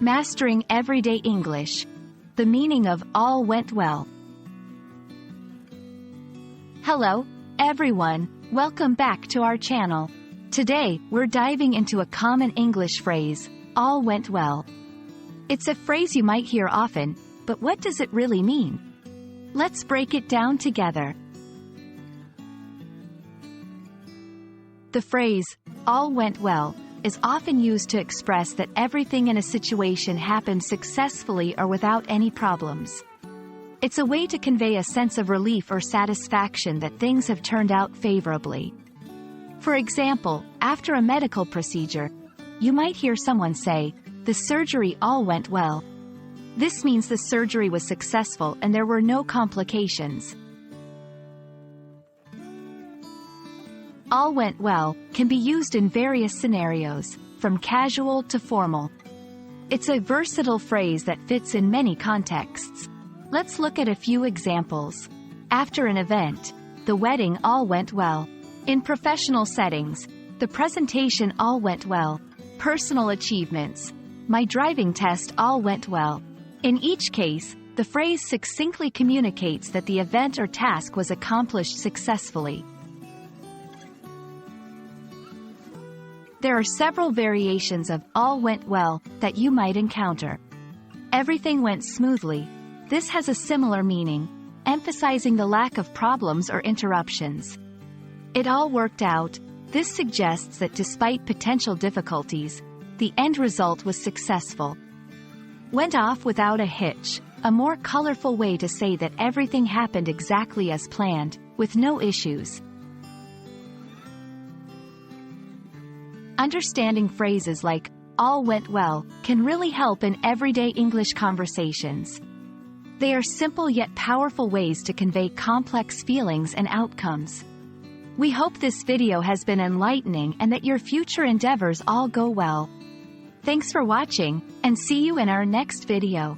Mastering everyday English. The meaning of all went well. Hello, everyone. Welcome back to our channel. Today, we're diving into a common English phrase, all went well. It's a phrase you might hear often, but what does it really mean? Let's break it down together. The phrase, all went well, is often used to express that everything in a situation happened successfully or without any problems. It's a way to convey a sense of relief or satisfaction that things have turned out favorably. For example, after a medical procedure, you might hear someone say, "The surgery all went well." This means the surgery was successful and there were no complications. All went well can be used in various scenarios, from casual to formal. It's a versatile phrase that fits in many contexts. Let's look at a few examples. After an event, the wedding all went well. In professional settings, the presentation all went well. Personal achievements, my driving test all went well. In each case, the phrase succinctly communicates that the event or task was accomplished successfully. There are several variations of all went well that you might encounter. Everything went smoothly. This has a similar meaning, emphasizing the lack of problems or interruptions. It all worked out. This suggests that despite potential difficulties, the end result was successful. Went off without a hitch, a more colorful way to say that everything happened exactly as planned, with no issues. Understanding phrases like, all went well, can really help in everyday English conversations. They are simple yet powerful ways to convey complex feelings and outcomes. We hope this video has been enlightening and that your future endeavors all go well. Thanks for watching, and see you in our next video.